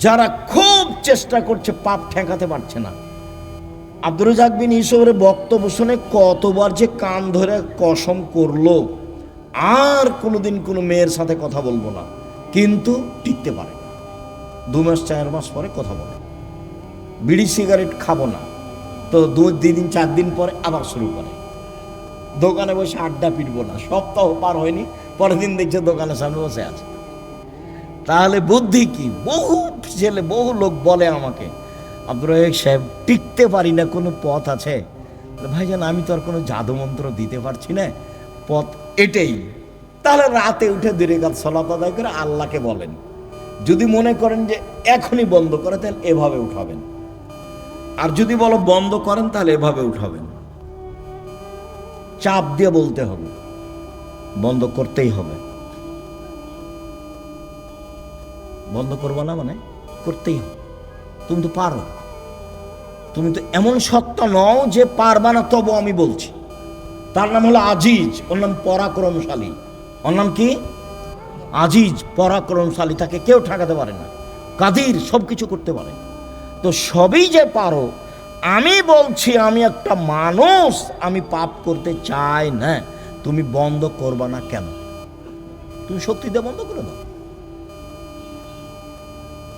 যারা খুব চেষ্টা করছে পাপ ঠেকাতে পারছে না। আব্দুর রাজ্জাক বিন ইউসুফের বক্তব্য শুনে কতবার যে কান ধরে কসম করলো আর কোনোদিন কোনো মেয়ের সাথে কথা বলবো না, কিন্তু টিকতে পারে না। 2 মাস 4 মাস পরে কথা বলে, বিড়ি সিগারেট খাবো না, তো 2 দিন 4 দিন পরে আবার শুরু করে। দোকানে বসে আড্ডা পিটবো না, সপ্তাহ পার হয়নি, পরের দিন দেখছে দোকানের সামনে বসে আছে। তাহলে বুদ্ধি কি? বহু লোক বলে আমাকে, আব্দুর রাজ্জাক সাহেব টিকতে পারি না, কোনো পথ আছে? ভাইজান আমি তো আর কোনো জাদুমন্ত্র দিতে পারছি না, পথ এটাই। তাহলে রাতে উঠে 2 রাকাত সালাত আদায় করে আল্লাহকে বলেন। যদি মনে করেন যে এখনই বন্ধ করে, তাহলে এভাবে উঠাবেন, আর যদি বলো বন্ধ করেন তাহলে এভাবে উঠাবেন। চাপ দিয়ে বলতে হবে, বন্ধ করতেই হবে। বন্ধ করবো না মানে করতেই হবে। তুমি তো পারো, তুমি তো এমন সত্তা নও যে পারবা না, তবু আমি বলছি। তার নাম হলো আজিজ, ওর নাম পরাক্রমশালী। ওর নাম কি? আজিজ, পরাক্রমশালী, তাকে কেউ ঠেকাতে পারে না। কাদির, সব কিছু করতে পারে। তো সবই যে পারো, আমি বলছি আমি একটা মানুষ, আমি পাপ করতে চাই না, তুমি বন্ধ করবা না কেন? তুমি শক্তি দিয়ে বন্ধ করে দাও।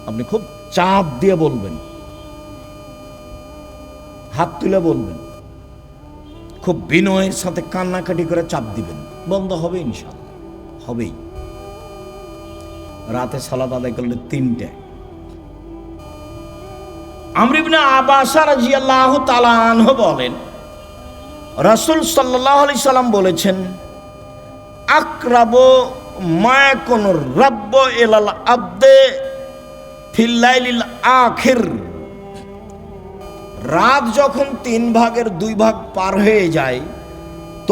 আপনি খুব চাপ দিয়ে বলবেন, হাত তুলে বলবেন, খুব বিনয়ের সাথে কান্নাকাটি করে চাপ দিবেন, বন্ধ হবে ইনশাআল্লাহ, হবেই। রাতে সালাত আদায় করলে 3টে। আমর ইবনে আব্বাস রাদিয়াল্লাহু তাআলা আনহু বলেন, রাসূল সাল্লাল্লাহু আলাইহি সাল্লাম বলেছেন, আকরাবু মা ইয়াকুনুর রাব্বু ইলাল আবদে ফিল লাইলিল আখির। রাত যখন 3 ভাগের 2 ভাগ পার হয়ে যায়,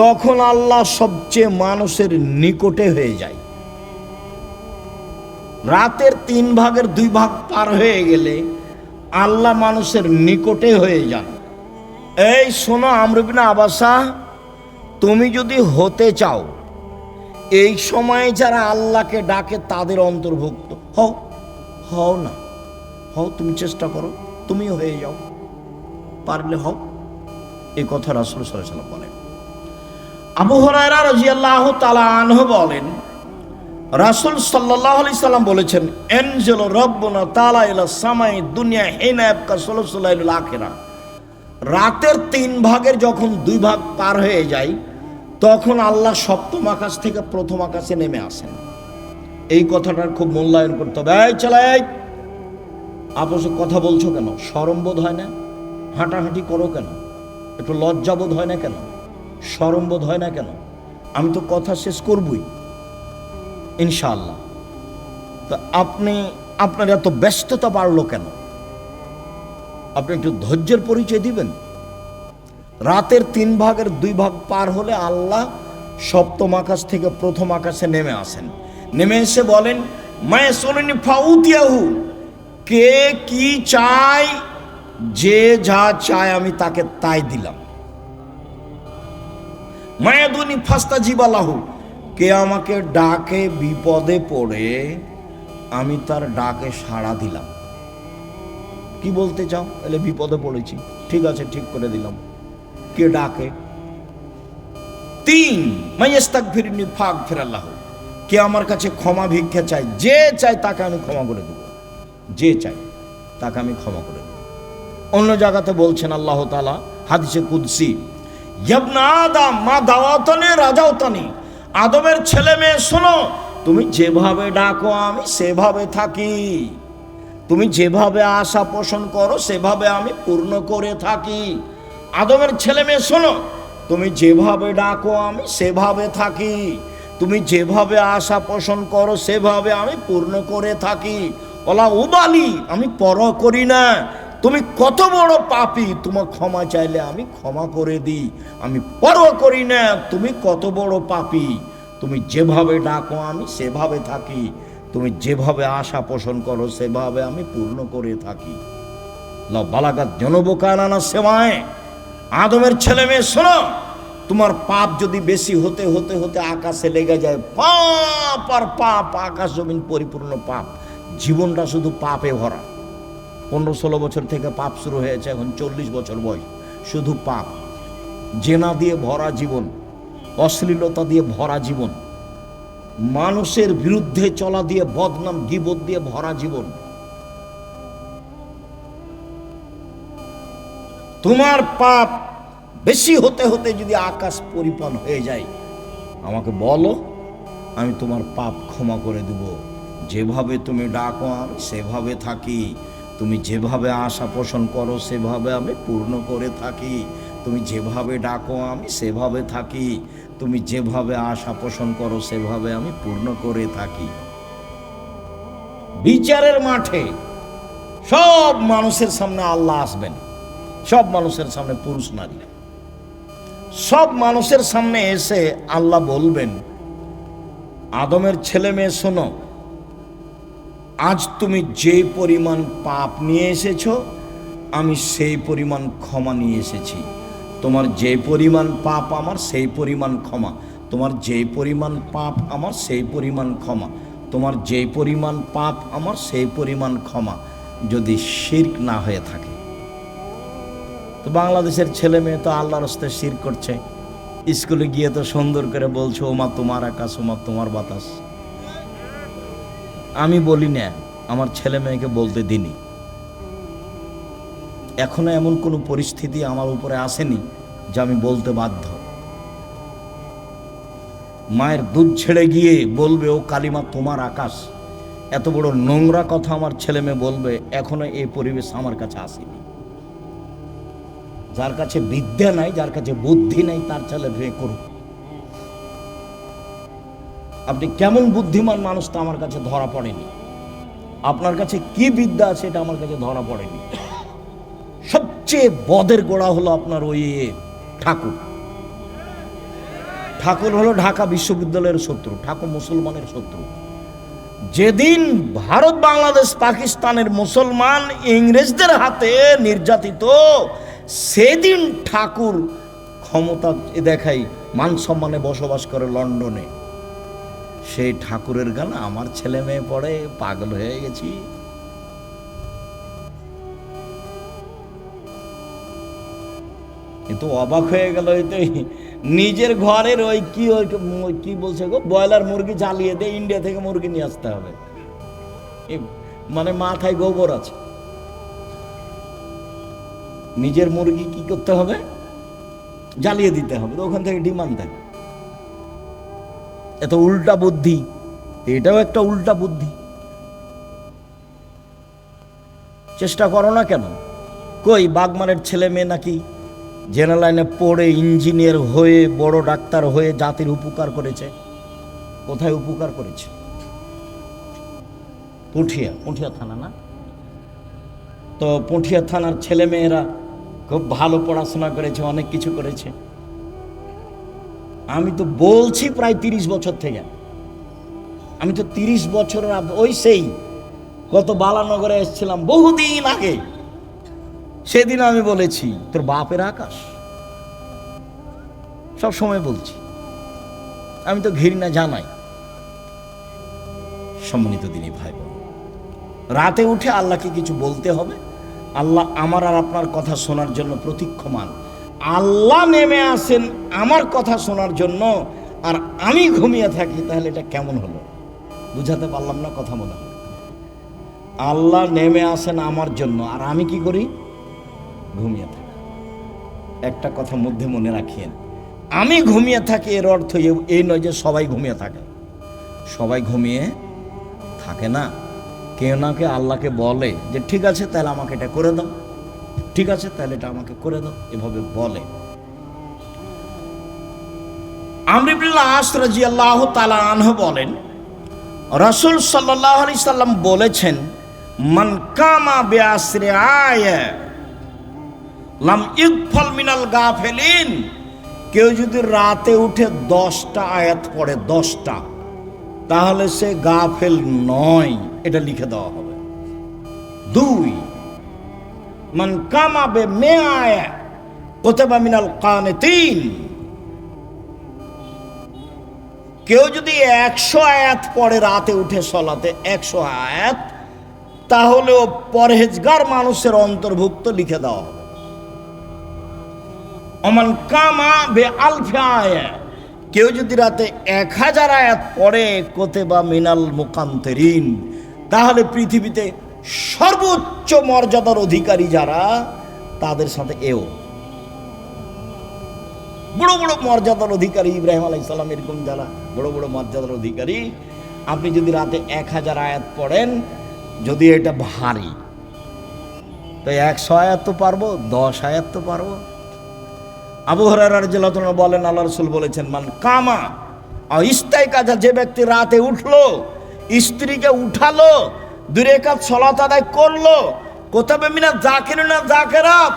তখন আল্লাহ সবচেয়ে মানুষের নিকটে হয়ে যায়। রাতের 3 ভাগের 2 ভাগ পার হয়ে গেলে আল্লাহ মানুষের নিকটে হয়ে যান। এই শোনো আমর ইবনে আবাসা, তুমি যদি হতে চাও এই সময়ে যারা আল্লাহকে ডাকে তাদের অন্তর্ভুক্ত হও, হও না হও, তুমি চেষ্টা করো, তুমিও হয়ে যাও, পারলে হও। এই কথা রাসূল সাল্লাল্লাহু আলাইহি ওয়াসাল্লাম বলেন। আবু হুরায়রা রাদিয়াল্লাহু তাআলা আনহু বলেন, রাসূল সাল্লাল্লাহু আলাইহি সাল্লাম বলেছেন, এনজিলু রাব্বুনা তাআলা ইলা সামাই দুনিয়া হিনা ইয়াবকা সুলুসুল লাইলুল আখিরা। রাতের 3 ভাগের যখন 2 ভাগ পার হয়ে যায়, তখন আল্লাহ সপ্তম আকাশ থেকে প্রথম আকাশে নেমে আসেন। এই কথাটার খুব মূল্যায়ন করতে হবে। এই চালাই, আপসে কথা বলছো কেন? শরম বোধ হয় না? হাঁটাহাঁটি করো কেন? একটু লজ্জা বোধ হয় না কেন? শরম বোধ হয় না কেন? আমি তো কথা শেষ করবই ইনশাআল্লাহ। তো আপনার এত ব্যস্ততা বাড়লো কেন? আপনি একটু ধৈর্যের পরিচয় দিবেন। রাতের 3 ভাগের 2 ভাগ পার হলে আল্লাহ সপ্তম আকাশ থেকে প্রথম আকাশে নেমে আসেন। নেমে এসে বলেন, মায়াসুলনি ফাউতিয়াহু, কে কি চায়, যে যা চায় আমি তাকে তাই দিলাম। মায়াদুনি ফাস্তাজিবালাহু, কে আমাকে ডাকে বিপদে পড়ে আমি তার ডাকে সাড়া দিলাম। কি বলতে চাও? তাহলে বিপদে পড়েছি, ঠিক আছে, ঠিক করে দিলাম। কে ডাকে? 3 মাইয়াস্তাগফিরনি ফাগফিরাল্লাহু, কে আমার কাছে ক্ষমা ভিক্ষা চায়, যে চায় তাকে আমি ক্ষমা করে দেব, যে চাই তাকে আমি ক্ষমা করে দেব। অন্য জায়গাতে বলছেন আল্লাহ তাআলা হাদিসে কুদসি, ইবনা আদম মা দাওয়াতানি রাজাওতানি, আদমের ছেলে মেয়ে শোনো, তুমি যেভাবে ডাকো আমি সেভাবে থাকি, তুমি যেভাবে আশা পোষণ করো সেভাবে আমি পূর্ণ করে থাকি। আদমের ছেলে মেয়ে শোনো, তুমি যেভাবে ডাকো আমি সেভাবে থাকি, তুমি যেভাবে আশা পোষণ করো সেভাবে আমি পূর্ণ করে থাকি। ওলা উবালি, আমি পরোয়া করি না তুমি কত বড় পাপী, তোমার ক্ষমা চাইলে আমি ক্ষমা করে দিই, আমি পরোয়া করি না তুমি কত বড় পাপী, তুমি যেভাবে ডাকো আমি সেভাবে থাকি, তুমি যেভাবে আশা পোষণ করো সেভাবে আমি পূর্ণ করে থাকি। বালাগাত জনবকানা সেমায়, আদমের ছেলে মেয়ে শোনো, তোমার পাপ যদি বেশি হতে হতে হতে আকাশে লেগে যায়, পাপ আর পাপ, আকাশ জমিন পরিপূর্ণ পাপ, জীবনটা শুধু পাপে ভরা। 15-16 বছর থেকে পাপ শুরু হয়েছে, এখন 40 বছর বয়স, শুধু পাপ। জেনা দিয়ে ভরা জীবন, অশ্লীলতা দিয়ে ভরা জীবন, মানুষের বিরুদ্ধে চলা দিয়ে, বদনাম গীবত দিয়ে ভরা জীবন। তোমার পাপ বেশি হতে হতে যদি আকাশ পরিপূর্ণ হয়ে যায়, আমাকে বলো, আমি তোমার পাপ ক্ষমা করে দেব। যেভাবে তুমি ডাকো আমি সেভাবে থাকি, তুমি যেভাবে আশা পোষণ করো সেভাবে আমি পূর্ণ করে থাকি। তুমি যেভাবে ডাকো আমি সেভাবে থাকি, তুমি যেভাবে আশা পোষণ করো সেভাবে আমি পূর্ণ করে থাকি। বিচারের মাঠে সব মানুষের সামনে আল্লাহ আসবেন, সব মানুষের সামনে, পুরুষ নারী সব মানুষের সামনে এসে আল্লাহ বলবেন, আদমের ছেলে মেয়ে শোনো, আজ তুমি যে পরিমাণ পাপ নিয়ে এসেছো আমি সেই পরিমাণ ক্ষমা নিয়ে এসেছি। তোমার যে পরিমাণ পাপ আমার সেই পরিমাণ ক্ষমা, তোমার যে পরিমাণ পাপ আমার সেই পরিমাণ ক্ষমা, তোমার যে পরিমাণ পাপ আমার সেই পরিমাণ ক্ষমা, যদি শিরক না হয়ে থাকে। তো বাংলাদেশের ছেলে মেয়ে তো আল্লাহর রাস্তায় শিরক করছে। স্কুলে গিয়ে তো সুন্দর করে বলছে, ওমা তোমার আকাশ, ওমা তোমার বাতাস। আমি বলি না, আমার ছেলে মেয়েকে বলতে দিনি। এখনো এমন কোনো পরিস্থিতি আমার উপরে আসেনি যে আমি বলতে বাধ্য। মায়ের দুধ ছেড়ে গিয়ে বলবে, ও কালিমা তোমার আকাশ, এত বড় নোংরা কথা আমার ছেলে মেয়ে বলবে, এখনো এই পরিবেশ আমার কাছে আসেনি। যার কাছে বিদ্যা নাই, যার কাছে বুদ্ধি নাই, তার ছেলে মেয়ে করুক। আপনি কেমন বুদ্ধিমান মানুষ তা আমার কাছে ধরা পড়েনি। আপনার কাছে কি বিদ্যা আছে এটা আমার কাছে ধরা পড়েনি। সবচেয়ে বদের গোড়া হলো আপনার ওই ঠাকুর। ঠাকুর হলো ঢাকা বিশ্ববিদ্যালয়ের শত্রু, ঠাকুর মুসলমানের শত্রু। যেদিন ভারত, বাংলাদেশ, পাকিস্তানের মুসলমান ইংরেজদের হাতে নির্যাতিত, সেদিন ঠাকুর ক্ষমতা দেখাই, মান সম্মানে বসবাস করে লন্ডনে। সেই ঠাকুরের গান আমার ছেলে মেয়ে পড়ে, পাগল হয়ে গেছি। কিন্তু অবাক হয়ে গেল, নিজের ঘরের ওই কি বলছে গো, ব্রয়লার মুরগি জ্বালিয়ে দিয়ে ইন্ডিয়া থেকে মুরগি নিয়ে আসতে হবে। মানে মাথায় গোবর আছে। নিজের মুরগি কি করতে হবে, জ্বালিয়ে দিতে হবে, তো ওখান থেকে ডিমান্ড দেয়। এত উল্টা বুদ্ধি, এটাও একটা উল্টা বুদ্ধি। চেষ্টা করো না কেন? কই বাগমারের ছেলে মেয়ে নাকি জেনারেল লাইনে পড়ে ইঞ্জিনিয়ার হয়ে, বড় ডাক্তার হয়ে জাতির উপকার করেছে। কোথায় উপকার করেছে? পুঠিয়া থানা না? তো পুঠিয়া থানার ছেলে মেয়েরা খুব ভালো পড়াশোনা করেছে, অনেক কিছু করেছে। আমি তো বলছি প্রায় 30 বছর থেকে, আমি তো 30 বছরের ওই সেই কত বালানগরে এসেছিলাম বহুদিন আগে, সেদিন আমি বলেছি তোর বাপের আকাশ, সব সময় বলছি। আমি তো ঘৃণা জানাই। সম্মানিত দিনী ভাই বোন, রাতে উঠে আল্লাহকে কিছু বলতে হবে। আল্লাহ আমার আর আপনার কথা শোনার জন্য প্রতীক্ষমান। আল্লাহ নেমে আসেন আমার কথা শোনার জন্য, আর আমি ঘুমিয়ে থাকি, তাহলে এটা কেমন হলো? বুঝাতে পারলাম না? কথা মনে হয়। আল্লাহ নেমে আসেন আমার জন্য, আর আমি কি করি? ঘুমিয়ে থাকি। একটা কথা মধ্যে মনে রাখিয়েন, আমি ঘুমিয়ে থাকি এর অর্থ এই নয় যে সবাই ঘুমিয়ে থাকে। সবাই ঘুমিয়ে থাকে না। কেউ না কেউ আল্লাহকে বলে যে ঠিক আছে তাহলে আমাকে এটা করে দাও, ঠিক আছে তাহলে এটা আমাকে করে দাও, এভাবে বলে। আমর ইবনে আস রাদিয়াল্লাহু তাআলা আনহু বলেন, রাসূল সাল্লাল্লাহু আলাইহি সাল্লাম বলেছেন, মান কামা বিআসরি আয়া লাম ইগফাল মিনাল গাফিলিন। কেউ যদি রাতে উঠে 10টা আয়াত পড়ে, 10টা, তাহলে সে গাফেল নয়, এটা লিখে দেওয়া হবে। 2, মান কামা বিমিআ আয়া কুতিবা মিনাল কানিতিন। কেউ যদি 100 আয়াত পড়ে রাতে উঠে সলাতে, 100 আয়াত, তাহলেও পরহেজগার মানুষের অন্তর্ভুক্ত লিখে দেওয়া হবে। অমান কামা বে আলফে আয়া, কেউ যদি রাতে 1000 আয়াত পড়ে কোতেবা মিনাল মুকান্তেরিন, তাহলে পৃথিবীতে সর্বোচ্চ মর্যাদার অধিকারী যারা তাদের সাথে এও বড় বড় মর্যাদার অধিকারী, ইব্রাহিম আলাইহিস সালাম এরকম যারা বড় বড় মর্যাদার অধিকারী, আপনি যদি রাতে 1000 আয়াত পড়েন, যদি এটা ভারী তো 100 আয়াত তো পারবো, 10 আয়াত তো পারবো। আবু হুরায়রা রাদিয়াল্লাহু তাআলা বলেন, আল্লাহ রাসূল বলেছেন, মান কামা ইস্তাই কাজা, যে ব্যক্তি রাতে উঠলো, স্ত্রীকে উঠালো, 2 রাকাত সালাত আদায় করলো, কোতাবে মিনা যাকিরিনা যাকিরাত,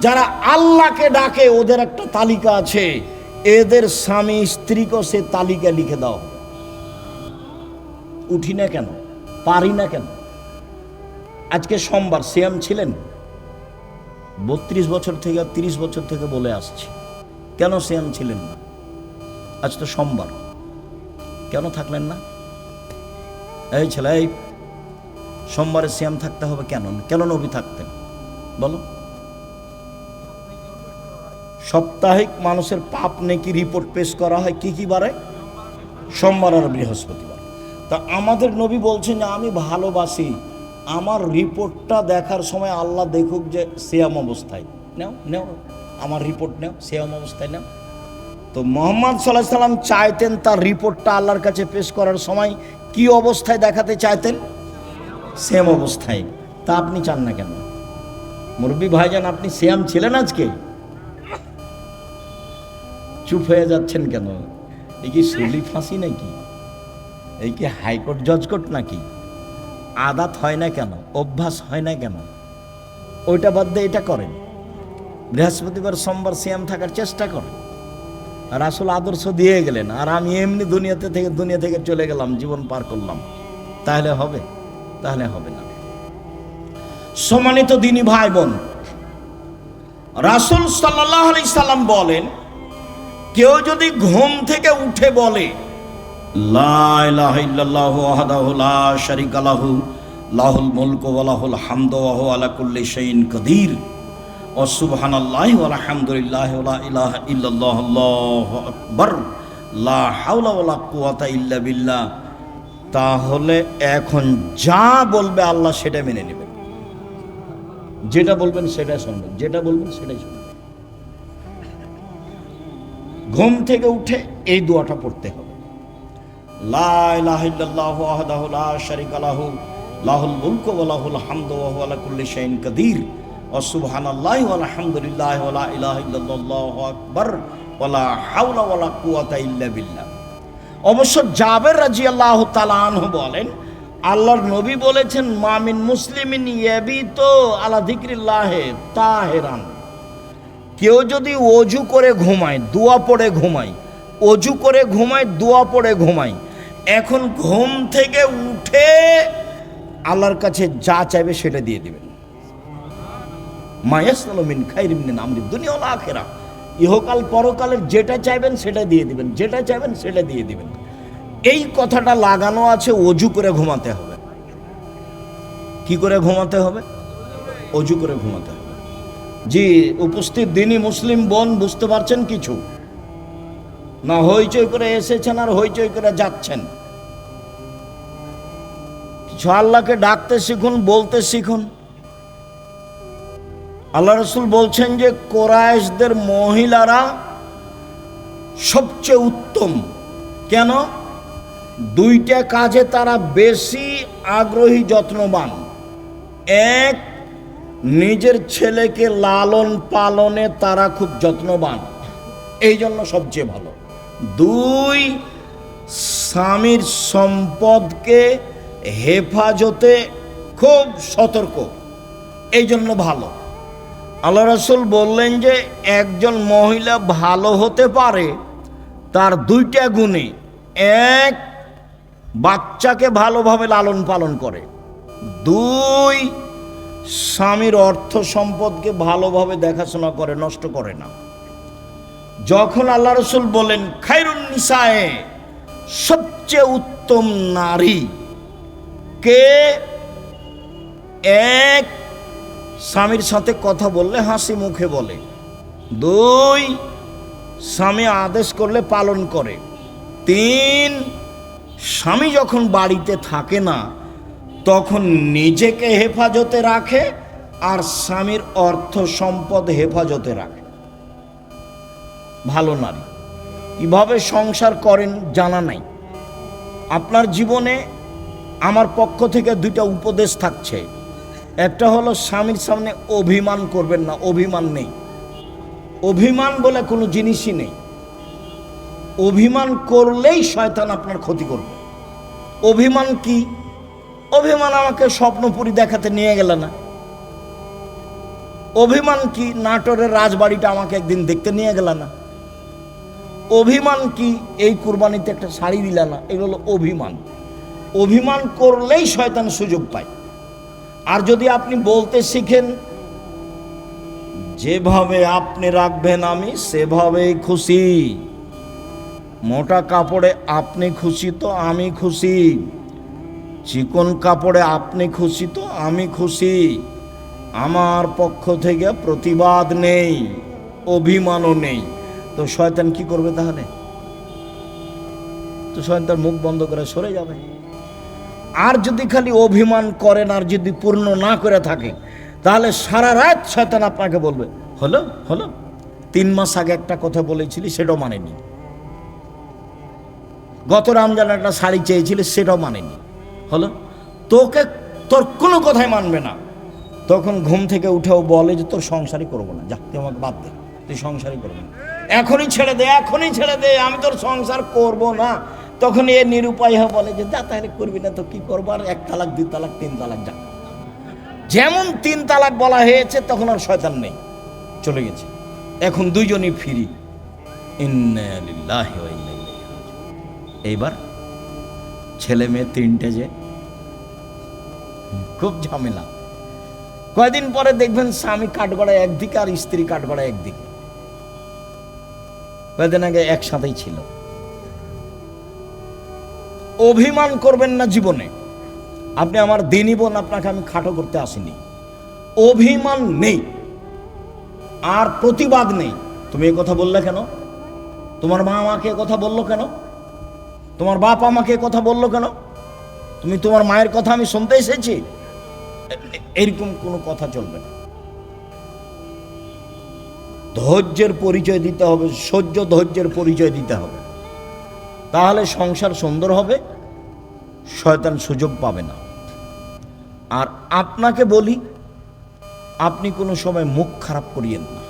যারা আল্লাহকে ডাকে ওদের একটা তালিকা আছে, এদের স্বামী স্ত্রীকে সে তালিকা লিখে দাও। উঠি না কেন, পারি না কেন? আজকে সোমবার, সিয়াম ছিলেন 32 বছর থেকে 30 বছর থেকে বলে আসছি, কেন সিয়াম ছিলেন না? আজ তো সোমবার, কেন থাকলেন না? এই ছেলে, এই সোমবারে সিয়াম থাকতে হবে কেন? কেন নবী থাকতেন বলো? সাপ্তাহিক মানুষের পাপ নেকি রিপোর্ট পেশ করা হয় কি কি বারে? সোমবার আর বৃহস্পতিবার। তা আমাদের নবী বলছেন যে আমি ভালোবাসি আমার রিপোর্টটা দেখার সময় আল্লাহ দেখুক যে সিয়াম অবস্থায়। নেও নেও আমার রিপোর্ট নেও, সিয়াম অবস্থায় নেও। তো মুহাম্মদ সাল্লাল্লাহু আলাইহি সাল্লাম চাইতেন তার রিপোর্টটা আল্লাহর কাছে পেশ করার সময় কি অবস্থায় দেখাতে চাইতেন? সিয়াম অবস্থায়। তা আপনি চান না কেন? মুরব্বী ভাইজান, আপনি সিয়াম ছিলেন আজকে? চুপ হয়ে যাচ্ছেন কেন? এই কি সুলি ফাঁসি নাকি? এই কি হাইকোর্ট জজকোর্ট নাকি? আদাত হয় না কেন? অভ্যাস হয় না কেন? ওইটা বাদ দিয়ে এটা করেন। বৃহস্পতিবার সোমবার সিয়াম থাকার চেষ্টা করেন। রাসূল আদর্শ দিয়ে গেলেন, আর আমি এমনি দুনিয়া থেকে চলে গেলাম, জীবন পার করলাম, তাহলে হবে? তাহলে হবে না। সম্মানিত দিনী ভাই বোন, রাসূল সাল্লাল্লাহু আলাইহি সাল্লাম বলেন, কেউ যদি ঘুম থেকে উঠে বলে লা ইলাহা ইল্লাল্লাহু ওয়াহদাহু লা শারীকা লাহু লাহুল মুলকু ওয়া লাহুল হামদু ওয়া হুয়া আলা কুল্লি শাইইন কাদির ওয়া সুবহানাল্লাহি ওয়া আলহামদুলিল্লাহি ওয়া লা ইলাহা ইল্লাল্লাহু আল্লাহু আকবার লা হাওলা ওয়া লা কুওয়াতা ইল্লা বিল্লাহ, তাহলে এখন যা বলবে আল্লাহ সেটা মেনে নেবেন। যেটা বলবেন সেটাই শুনবেন, যেটা বলবেন সেটাই শুনবেন। ঘুম থেকে উঠে এই দোয়াটা পড়তে হবে, লা ইলাহা ইল্লাল্লাহু ওয়াহদাহু লা শারীকা লাহু লাহুল মুলকু ওয়া লাহুল হামদু ওয়া হুয়া আলা কুল্লি শাইইন কাদির ওয়া সুবহানাল্লাহি ওয়া আলহামদুলিল্লাহি ওয়া লা ইলাহা ইল্লাল্লাহু আকবার ওয়া লা হাওলা ওয়া লা কুওয়াতা ইল্লা বিল্লাহ। অবশ্য জাবের রাদিয়াল্লাহু তাআলা আনহু বলেন, আল্লাহর নবী বলেছেন, মামিন মুসলিমিন ইয়াবিতু আলা যিকরিল্লাহি তাহিরান, কেউ যদি ওযু করে ঘুমায়, দোয়া পড়ে ঘুমায়, ওযু করে ঘুমায়, দোয়া পড়ে ঘুমায়, এখন ঘুম থেকে উঠে আল্লাহর কাছে যা চাইবে সেটা দিয়ে দিবেন। মায়াসআলু মিন খাইরিন মিন আমরিদ দুনিয়া ওয়াল আখিরাহ, ইহকাল পরকালের যেটা চাইবেন সেটা দিয়ে দিবেন, যেটা চাইবেন সেটা দিয়ে দিবেন। এই কথাটা লাগানো আছে ওযু করে ঘুমাতে হবে। কি করে ঘুমাতে হবে? ওযু করে ঘুমাতে হবে। জি, উপস্থিত দিনী মুসলিম বোন, বুঝতে পারছেন কিছু? না হইচই করে এসেছেন আর হইচই করে যাচ্ছেন? কিছু আল্লাহকে ডাকতে শিখুন, বলতে শিখুন। আল্লাহ রাসূল বলছেন যে কোরাইশদের মহিলারা সবচেয়ে উত্তম। কেন? 2টা কাজে তারা বেশি আগ্রহী, যত্নবান। এক, নিজের ছেলেকে লালন পালনে তারা খুব যত্নবান, এই জন্য সবচেয়ে ভালো। 2, স্বামীর সম্পদকে হেফাজতে খুব সতর্ক, এই জন্য ভালো। আল্লাহ রাসূল বললেন যে একজন মহিলা ভালো হতে পারে তার 2টা গুণে। এক, বাচ্চাকে ভালোভাবে লালন পালন করে। 2, স্বামীর অর্থ সম্পদকে ভালোভাবে দেখাশোনা করে, নষ্ট করে না। যখন আল্লাহ রাসূল বলেন খায়রুন নিসায়ে, সবচেয়ে উত্তম নারী কে, এক, স্বামীর সাথে কথা বললে হাসি মুখে বলে। দুই, স্বামী আদেশ করলে পালন করে। তিন, স্বামী যখন বাড়িতে থাকে না তখন নিজেকে হেফাজতে রাখে আর স্বামীর অর্থ সম্পদ হেফাজতে রাখে। ভালো নারী কিভাবে সংসার করেন জানা নাই। আপনার জীবনে আমার পক্ষ থেকে দুইটা উপদেশ থাকছে। একটা হলো স্বামীর সামনে অভিমান করবেন না। অভিমান নেই, অভিমান বলে কোনো জিনিসই নেই। অভিমান করলেই শয়তান আপনার ক্ষতি করবে। অভিমান কি? অভিমান আমাকে স্বপ্নপুরী দেখাতে নিয়ে গেল না। অভিমান কি? নাটোরের রাজবাড়িটা আমাকে একদিন দেখতে নিয়ে গেল না। অভিমান কি? এই কুরবানিতে একটা শাড়ি দিল না। এগুলো হলো অভিমান। অভিমান করলেই শয়তান সুযোগ পায়। আর যদি আপনি বলতে শিখেন, যেভাবে আপনি রাখবেন আমি সেভাবেই খুশি, মোটা কাপড়ে আপনি খুশি তো আমি খুশি, চিকন কাপড়ে আপনি খুশি তো আমি খুশি, আমার পক্ষ থেকে প্রতিবাদ নেই, অভিমানও নেই, তো শয়তান কি করবে তাহলে? তো শয়তান মুখ বন্ধ করে সরে যাবে। আর যদি খালি অভিমান করেন আর যদি পূর্ণ না করে থাকে, তাহলে সারা রাত শয়তান আপনাকে বলবে, হলো হলো 3 মাস আগে একটা কথা বলেছিলি সেটাও মানেনি, গত রমজানে একটা শাড়ি চেয়েছিলি সেটাও মানেনি, হলো তোকে, তোর কোনো কথাই মানবে না। তখন ঘুম থেকে উঠেও বলে যে তোর সংসারই করবো না, যা তুই আমাকে বাদ দে, তুই সংসারই করবো না, এখনই ছেড়ে দে, এখনই ছেড়ে দে, আমি তোর সংসার করব না। তখন এ নিরুপায় হয়ে বলে যে যা তাহলে করবি না তো কি করবো, আর 1 তালাক 2 তালাক 3 তালাক যা। যেমন 3 তালাক বলা হয়েছে তখন আর শয়তান নেই, চলে গেছে। এখন দুইজনই ফ্রি। ইন্না লিল্লাহি ওয়া ইন্না ইলাইহি রাজিউন। এইবার ছেলে মেয়ে 3টে, যে খুব ঝামেলা। কয়দিন পরে দেখবেন স্বামী কাঠগড়ায় একদিকে আর স্ত্রী কাঠগড়ায় একদিকে। কয়দিন আগে একসাথেই ছিল। অভিমান করবেন না জীবনে। আপনি আমার দিনী বোন, আপনাকে আমি খাটো করতে আসিনি। অভিমান নেই আর প্রতিবাদ নেই। তুমি এই কথা বললে কেন? তোমার মা আমাকে কথা বললো কেন? তোমার বাপ আমাকে কথা বললো কেন? তুমি তোমার মায়ের কথা আমি শুনতে এসেছি? এরকম কোনো কথা চলবে না। ধৈর্যের পরিচয় দিতে হবে, সহ্য ধৈর্যের পরিচয় দিতে হবে, তাহলে সংসার সুন্দর হবে, শয়তান সুযোগ পাবে না। আর আপনাকে বলি, আপনি কোনো সময় মুখ খারাপ করিয়েন না।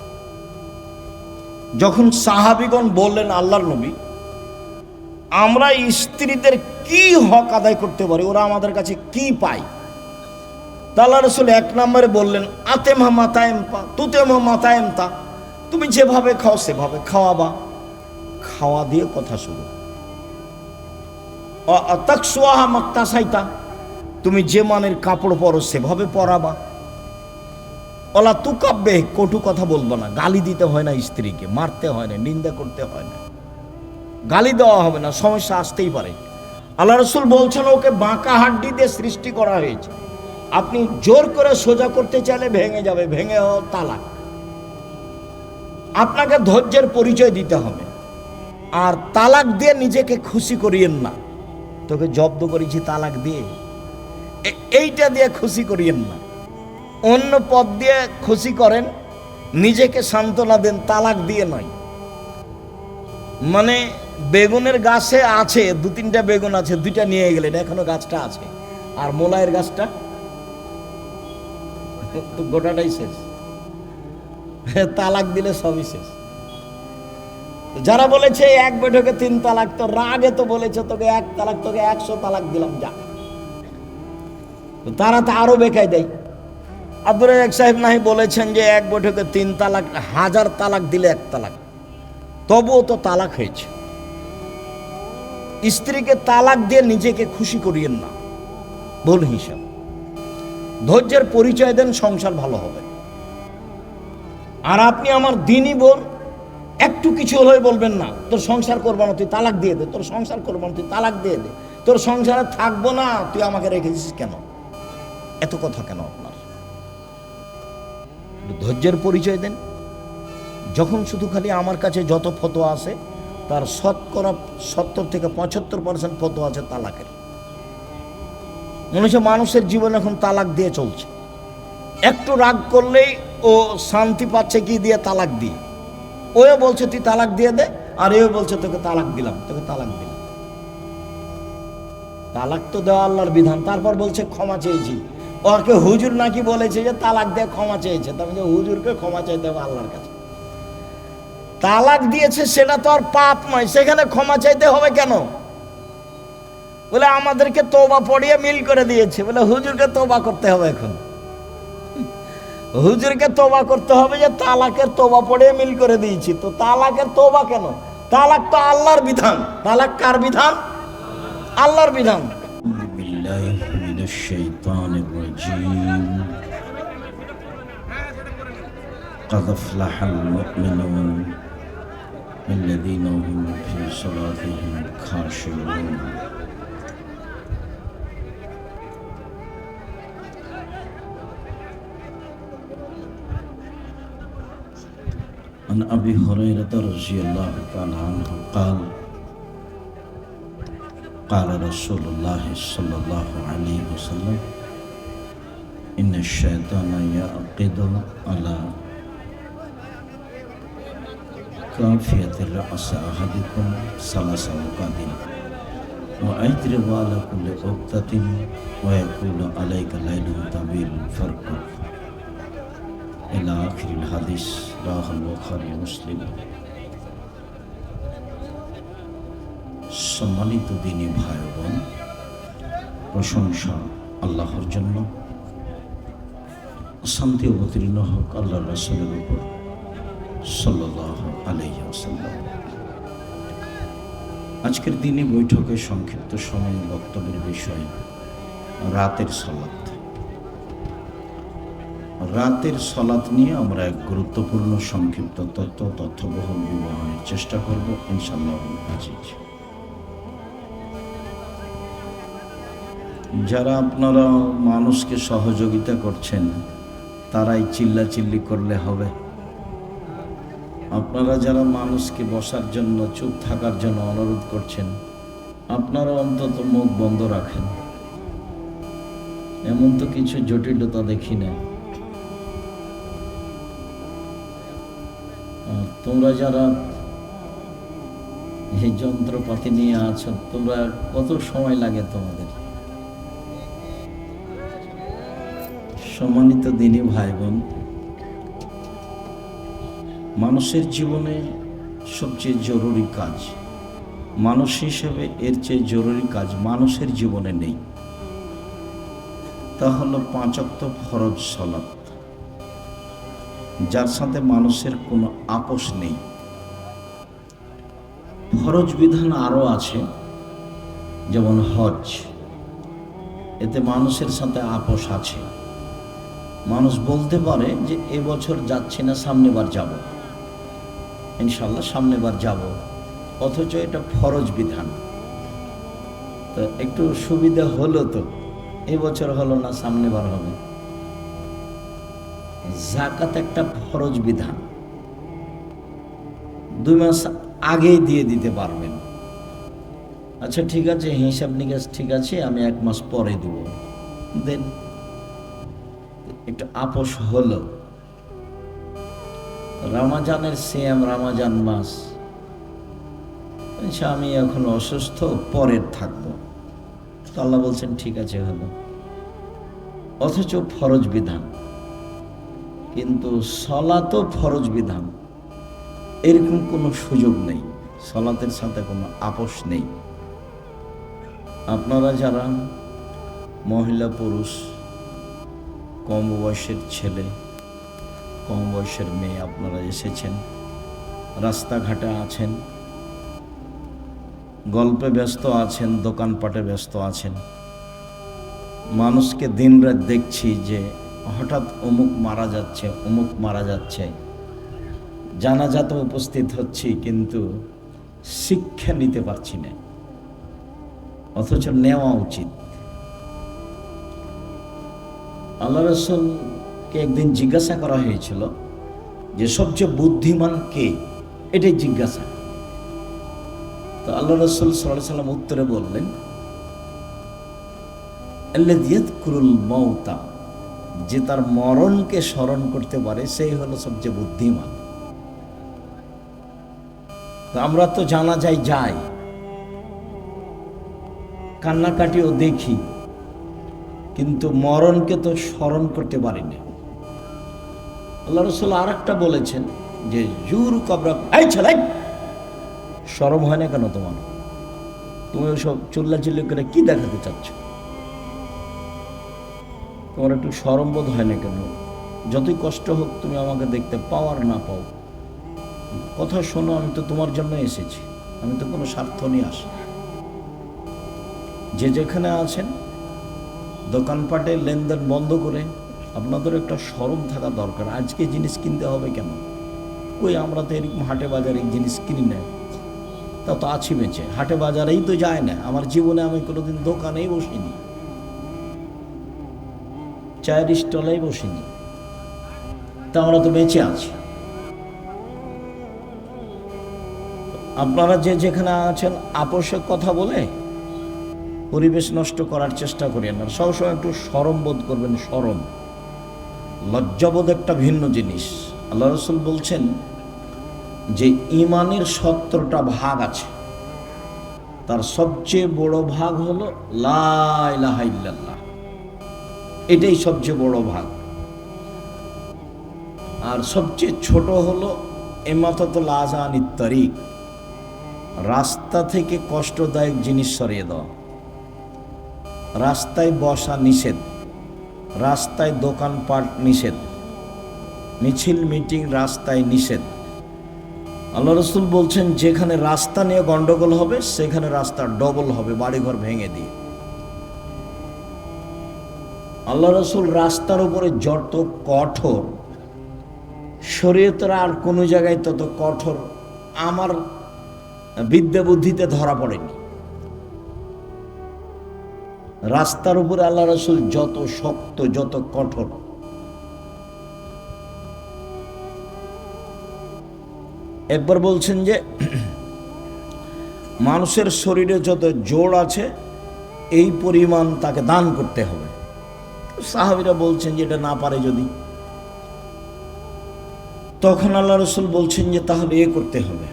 যখন সাহাবীগণ বললেন আল্লাহর নবী, আমরা স্ত্রীদের কি হক আদায় করতে পারি, ওরা আমাদের কাছে কি পায়, আল্লাহ রাসূল 1 নম্বরে বললেন, আতেমা মাতায়েমতা তুতেমা মাতায়েমতা, তুমি যেভাবে খাও সেভাবে খাওয়াবা, খাওয়া দিয়ে কথা শুরু। তাকসুয়াহা মাক্তাসাইতা, তুমি যে মানের কাপড় পরো সেভাবে পরাবা। ওলা তুকাব্বে, কটু কথা বলবো না, গালি দিতে হয় না, স্ত্রীকে মারতে হয় না, নিন্দা করতে হয় না, গালি দেওয়া হবে না, সমস্যা আসতেই পারে। আল্লাহ রাসূল বলছেন ওকে বাঁকা হাড্ডি দিয়ে সৃষ্টি করা হয়েছে, আপনি জোর করে সোজা করতে চাইলে ভেঙে যাবে, ভেঙে তালাক। আপনাকে ধৈর্যের পরিচয় দিতে হবে। আর তালাক দিয়ে নিজেকে খুশি করিয়েন না, তোকে জব্দ করেছি তালাক দিয়ে, এইটা দিয়ে খুশি করিয়েন না। অন্য পথ দিয়ে খুশি করেন, নিজেকে সান্ত্বনা দেন, তালাক দিয়ে নয়। মানে বেগুনের গাছে আছে 2-3টা বেগুন আছে, 2টা নিয়ে গেলেন, এখনো গাছটা আছে, আর মোলায়ের গাছটা তো গোটাটাই শেষ। তালাক দিলে সবই শেষ। যারা বলেছে 1 বৈঠকে 3 তালাক, তো রাগে তো বলেছে তোকে 1 তালাক, তোকে 100 তালাক দিলাম, যা। তারা তো আরো বেকায় দেয়। আব্দুর রাজ্জাক সাহেব নাহি বলেছেন যে 1 বৈঠকে 3 তালাক, 1000 তালাক দিলে 1 তালাক, তবুও তো তালাক হয়েছে। স্ত্রীকে তালাক দিয়ে নিজেকে খুশি করিয়েন না, ভুল হিসাব। ধৈর্যের পরিচয় দেন, সংসার ভালো হবে। আর আপনি আমার দিনী বোন, একটু কিছু হলে বলবেন না তোর সংসার করবো না, তুই তালাক দিয়ে দে, তোর সংসার করবো না, তুই তালাক দিয়ে দে, তোর সংসারে থাকবো না, তুই আমাকে রেখেছিস কেন, এত কথা কেন আপনার? একটু ধৈর্যের পরিচয় দেন। যখন শুধু খালি আমার কাছে যত ফতোয়া আছে তার 70 থেকে 75% ফতোয়া আছে তালাকের। মানুষের জীবন এখন তালাক দিয়ে চলছে। একটু রাগ করলেই ও শান্তি পাচ্ছে কি দিয়ে? তালাক দিয়ে। ওও বলছে তুই তালাক দিয়ে দে, আর এও বলছে তোকে তালাক দিলাম, তোকে তালাক দিলাম। তালাক তো দেওয়া আল্লাহর বিধান, তারপর বলছে ক্ষমা চেয়েছি। ওকে হুজুর নাকি বলেছে যে তালাক দিয়ে ক্ষমা চেয়েছে, তার মানে হুজুরকে ক্ষমা চাইতে হবে আল্লাহর কাছে। তালাক দিয়েছে সেটা তো আর পাপ নয়, সেখানে ক্ষমা চাইতে হবে কেন? বলে আমাদেরকে তওবা পড়িয়ে মিল করে দিয়েছে। বলে হুজুরকে তওবা করতে হবে, এখন হুজুরকে তওবা করতে হবে যে তালাকের তওবা পড়িয়ে মিল করে দিয়েছি। তো তালাকের তওবা কেন? তালাক তো আল্লাহর বিধান। তালাক কার বিধান? আল্লাহর বিধান। বিল্লাহি মিনাশ শাইতানির রাজীম। قد أفلح المؤمنون الذين هم في صلاتهم خاشعون. عن أبي هريرة رضي الله تعالى عنه قال قال رسول الله صلى الله عليه وسلم إن الشيطان يعقد على كافية الرأس أحدكم 3 عقد ويضرب على كل عقدة ويقول عليك ليل طويل فارقد إلى آخر الحديث رواه البخاري ومسلم. সম্মানিত দিনী ভাই বোন, প্রশংসা আল্লাহর জন্য, শান্তি অবতীর্ণ হোক আল্লাহ রাসূলের উপর সাল্লাল্লাহু আলাইহি ওয়াসাল্লাম। আজকের দিনে বৈঠকে সংক্ষিপ্ত সময় বক্তব্যের বিষয় রাতের সালাত। রাতের সালাত নিয়ে আমরা এক গুরুত্বপূর্ণ সংক্ষিপ্ত তথ্যবহুল বিবরণের চেষ্টা করব ইনশাআল্লাহ। যারা আপনারা মানুষকে সহযোগিতা করছেন তারাই চিল্লাচিল্লি করলে হবে? আপনারা যারা মানুষকে বসার জন্য, চুপ থাকার জন্য অনুরোধ করছেন, আপনারা অন্তত মুখ বন্ধ রাখেন। এমন তো কিছু জটিলতা দেখি না। তোমরা যারা এই যন্ত্রপাতি নিয়ে আছো, তোমরা কত সময় লাগে তোমাদের? সম্মানিত দিনী ভাই বোন, মানুষের জীবনে সবচেয়ে জরুরি কাজ, মানুষ হিসেবে এর চেয়ে জরুরি কাজ মানুষের জীবনে নেই। তা হলো 5 ওয়াক্ত ফরজ সালাত, যার সাথে মানুষের কোনো আপোষ নেই। ফরজ বিধান আরও আছে, যেমন হজ, এতে মানুষের সাথে আপোষ আছে। মানুষ বলতে পারে যে এবছর যাচ্ছি না, সামনেবার যাব, ইনশাল্লাহ সামনেবার যাব, অথচ এটা ফরজ বিধান। তো একটু সুবিধা হলো, তো এবছর হলো না, সামনেবার হবে। যাকাত একটা ফরজ বিধান, 2 মাস আগেই দিয়ে দিতে পারবেন। আচ্ছা ঠিক আছে, হিসাব নিকাশ ঠিক আছে, আমি 1 মাস পরে দেব, দেন, একটু আপোষ হলো। রমজানের সিয়াম, রমজান মাস, আমি এখন অসুস্থ, পরের থাকবো, তো আল্লাহ বলছেন ঠিক আছে হলো, অথচ ফরজ বিধান। কিন্তু সালাতও ফরজ বিধান, এরকম কোনো সুযোগ নেই, সালাতের সাথে কোনো আপোষ নেই। আপনারা যারা মহিলা পুরুষ, কম বয়সের ছেলে, কম বয়সের মেয়ে, আপনারা এসেছেন, রাস্তাঘাটে আছেন, গল্পে ব্যস্ত আছেন, দোকানপাটে ব্যস্ত আছেন, মানুষকে দিনরাত দেখছি যে হঠাৎ অমুক মারা যাচ্ছে, অমুক মারা যাচ্ছে, জানাজাতে উপস্থিত হচ্ছি, কিন্তু শিক্ষা নিতে পারছি না, অথচ নেওয়া উচিত। আল্লাহ রাসূল কে একদিন জিজ্ঞাসা করা হয়েছিল যে সবচেয়ে বুদ্ধিমান কে, এটাই জিজ্ঞাসা। তো আল্লাহ রাসূল সাল্লাল্লাহু আলাইহি সাল্লাম উত্তরে বললেন, আল্লাযী ইয়াযকুরুল মাউতা, যে তার মরণকে স্মরণ করতে পারে সেই হলো সবচেয়ে বুদ্ধিমান। তো আমরা তো জানাজায় যাই, কান্নাকাটিও দেখি, কিন্তু মরণকে তো স্মরণ করতে পারি না। আল্লাহ রাসূল আর একটা বলেছেন যে জুরু কবরা, এই ছেলে শরম হয় না কেন তোমার? তুমি ওসব চিল্লাচিল্লি করে কি দেখাতে চাচ্ছ? তোমার একটু শরম বোধ হয় না কেন? যতই কষ্ট হোক তুমি আমাকে দেখতে পাও আর না পাও, কথা শোনো, আমি তো তোমার জন্য এসেছি, আমি তো কোনো স্বার্থ নিয়ে আসি। যে যেখানে আছেন দোকানপাটে লেনদেন বন্ধ করে আপনাদের একটা শরম থাকা দরকার। আজকে জিনিস কিনতে হবে কেন? কই আমরা তো এরকম হাটে বাজারে জিনিস কিনি না, তা তো আছি বেঁচে, হাটে বাজারেই তো যায় না। আমার জীবনে আমি কোনোদিন দোকানেই বসিনি, চায়ের স্টলেই বসিনি, তা আমরা তো বেঁচে আছি। আপনারা যে যেখানে আছেন আপোষে কথা বলে পরিবেশ নষ্ট করার চেষ্টা করেন না। সবসময় একটু শরম বোধ করবেন। শরম, লজ্জাবোধ একটা ভিন্ন জিনিস। আল্লাহ রাসূল বলছেন যে ইমানের 17টা ভাগ আছে, তার সবচেয়ে বড় ভাগ হলো লা ইলাহা ইল্লাল্লাহ, এটাই সবচেয়ে বড় ভাগ। আর সবচেয়ে ছোট হলো ইমাতাতুল আযানিত তারিক, রাস্তা থেকে কষ্টদায়ক জিনিস সরিয়ে দেওয়া। রাস্তায় বসা নিষেধ, রাস্তায় দোকানপাট নিষেধ, মিছিল মিটিং রাস্তায় নিষেধ। আল্লাহ রাসূল বলছেন যেখানে রাস্তা নিয়ে গন্ডগোল হবে সেখানে রাস্তা ডবল হবে, বাড়িঘর ভেঙে দিয়ে। আল্লাহ রাসূল রাস্তার উপরে যত কঠোর, শরীয়তের আর কোনো জায়গায় তত কঠোর আমার বিদ্যা বুদ্ধিতে ধরা পড়েনি। রাস্তার উপরে আল্লাহ রাসূল যত শক্ত, যত কঠোর। একবার বলছেন যে মানুষের শরীরে যত জোড় আছে এই পরিমাণ তাকে দান করতে হবে। সাহাবীরা বলছেন যে এটা না পারে যদি, তখন আল্লাহ রাসূল বলছেন যে তাহলে এ করতে হবে,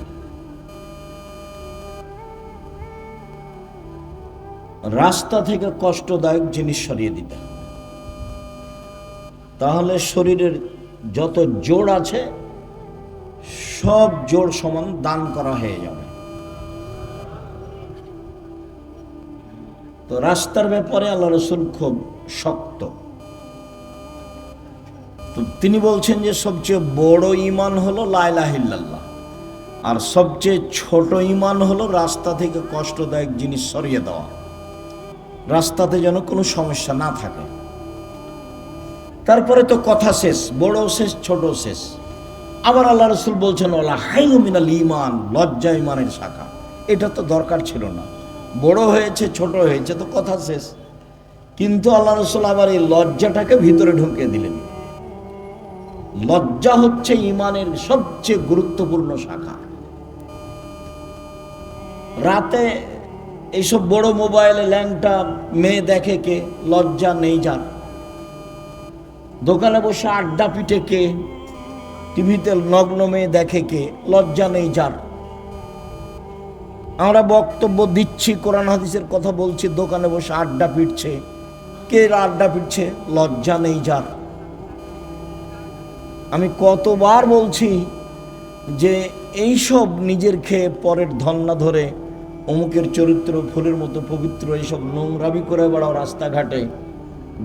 রাস্তা থেকে কষ্টদায়ক জিনিস সরিয়ে দিতে। তাহলে শরীরের যত জোড় আছে সব জোড় সমান দান করা হয়ে যাবে। তো রাস্তার ব্যাপারে আল্লাহ রাসূল খুব শক্ত। তো তিনি বলছেন যে সবচেয়ে বড় ঈমান হলো লা ইলাহা ইল্লাল্লাহ, আর সবচেয়ে ছোট ঈমান হলো রাস্তা থেকে কষ্টদায়ক জিনিস সরিয়ে দেওয়া, রাস্তাতে যেন কোনো সমস্যা না থাকে। তারপরে তো কথা শেষ, বড় শেষ, ছোট শেষ। আবার আল্লাহ রাসূল বলছেন ওয়ালা হাইয়ু মিনাল ঈমান, লজ্জা ঈমানের শাখা। এটা তো দরকার ছিল না, বড় হয়েছে ছোট হয়েছে তো কথা শেষ। কিন্তু আল্লাহ রাসূল আবার এই লজ্জাটাকে ভিতরে ঢুকিয়ে দিলেন। লজ্জা হচ্ছে ঈমানের সবচেয়ে গুরুত্বপূর্ণ শাখা। রাতে এইসব বড় মোবাইলে ল্যাংটা মেয়ে দেখে কে? লজ্জা নেই যার। দোকানে বসে আড্ডা পিটে কে? টিভিতে নগ্ন মেয়ে দেখে কে? লজ্জা নেই যার। আমরা বক্তব্য দিচ্ছি, কোরআন হাদিসের কথা বলছি, দোকানে বসে আড্ডা পিটছে কে? আড্ডা পিটছে, লজ্জা নেই যার। আমি কতবার বলছি যে এইসব নিজের খেয়ে পরের ধন্না ধরে অমুকের চরিত্র ফুলের মতো পবিত্র, এইসব নোংরামি করে বেড়াও রাস্তাঘাটে,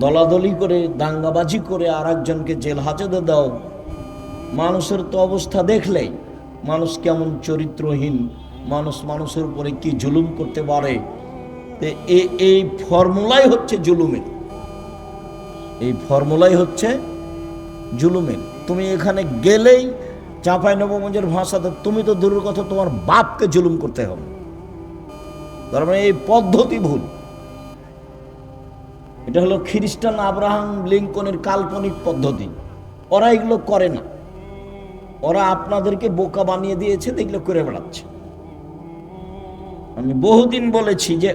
দলাদলি করে দাঙ্গাবাজি করে আর একজনকে জেল হাজতে দাও। মানুষের তো অবস্থা দেখলেই মানুষ কেমন চরিত্রহীন, মানুষ মানুষের উপরে কি জুলুম করতে পারে। এই ফর্মুলাই হচ্ছে জুলুমের, এই ফর্মুলাই হচ্ছে জুলুমের। তুমি এখানে গেলেই চাঁপাইনবাবগঞ্জের ভাষাতে তুমি তো দূরের কথা তোমার বাপকে জুলুম করতে হবে। তার মানে এই পদ্ধতি ভুল। এটা হলো খ্রিস্টান আব্রাহাম লিঙ্কনের কাল্পনিক পদ্ধতি। ওরা এগুলো করে না, ওরা আপনাদেরকে বোকা বানিয়ে দিয়েছে, এগুলো করে বেড়াচ্ছে। আমি বহুদিন বলেছি যে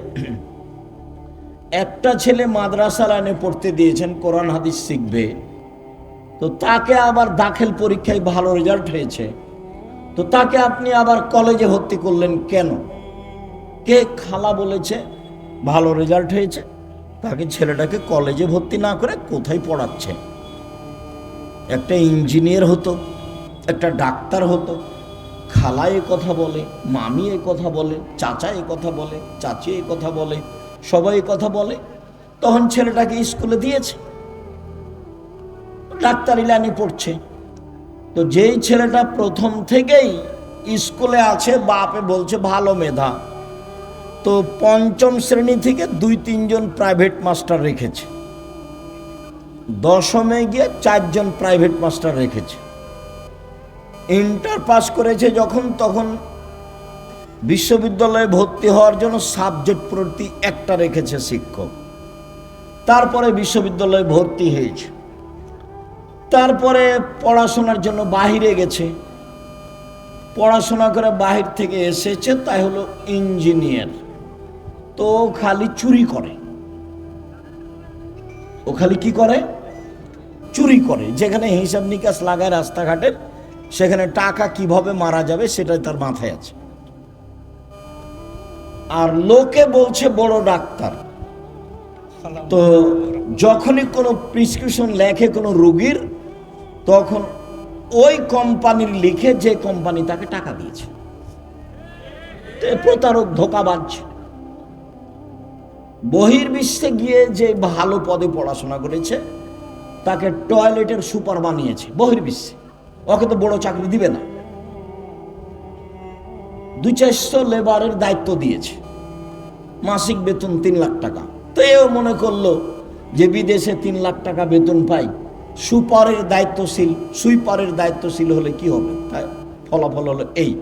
একটা ছেলে মাদ্রাসা লাইনে পড়তে দিয়েছেন, কোরআন হাদিস শিখবে, তো তাকে আবার দাখিল পরীক্ষায় ভালো রেজাল্ট হয়েছে, তো তাকে আপনি আবার কলেজে ভর্তি করলেন কেন? কে খালা বলেছে ভালো রেজাল্ট হয়েছে? তাকে ছেলেটাকে কলেজে ভর্তি না করে কোথায় পড়াচ্ছে? একটা ইঞ্জিনিয়ার হতো, একটা ডাক্তার হতো। খালা এ কথা বলে, মামি এ কথা বলে, চাচা এ কথা বলে, চাচি এ কথা বলে, সবাই এ কথা বলে, তখন ছেলেটাকে স্কুলে দিয়েছে, ডাক্তারি লাইনে পড়ছে। তো যেই ছেলেটা প্রথম থেকেই স্কুলে আছে, বাপে বলছে ভালো মেধা, তো পঞ্চম শ্রেণী থেকে 2-3 জন প্রাইভেট মাস্টার রেখেছে, দশমে গিয়ে 4 জন প্রাইভেট মাস্টার রেখেছে। ইন্টার পাস করেছে যখন, তখন বিশ্ববিদ্যালয়ে ভর্তি হওয়ার জন্য সাবজেক্ট প্রতি একটা রেখেছে শিক্ষক। তারপরে বিশ্ববিদ্যালয়ে ভর্তি হয়েছে, তারপরে পড়াশোনার জন্য বাহিরে গেছে, পড়াশোনা করে বাহির থেকে এসেছে, তাই হলো ইঞ্জিনিয়ার। তো ও খালি চুরি করে, ও খালি কি করে? চুরি করে। যেখানে হিসাব নিকাশ লাগায় রাস্তাঘাটে, সেখানে টাকা কিভাবে মারা যাবে সেটাই তার মাথায় আছে। আর লোকে বলছে বড় ডাক্তার। তো যখনই কোনো প্রেসক্রিপশন লেখে কোনো রোগীর, তখন ওই কোম্পানির লিখে যে কোম্পানি তাকে টাকা দিয়েছে। প্রতারক, ধোঁকাবাজ। বহির্বিশ্বে গিয়ে যে ভালো পদে পড়াশোনা করেছে তাকে টয়লেটের সুপার বানিয়েছে বহির্বিশ্বে। ওকে তো বড় চাকরি দিবে না, 200-400 লেবারের দায়িত্ব দিয়েছে, মাসিক বেতন 3 লাখ টাকা। তো এও মনে করলো যে বিদেশে 3 লাখ টাকা বেতন পাই, সুইপারের দায়িত্বশীল হলে কি হবে? তাই ফলাফল হলো এই।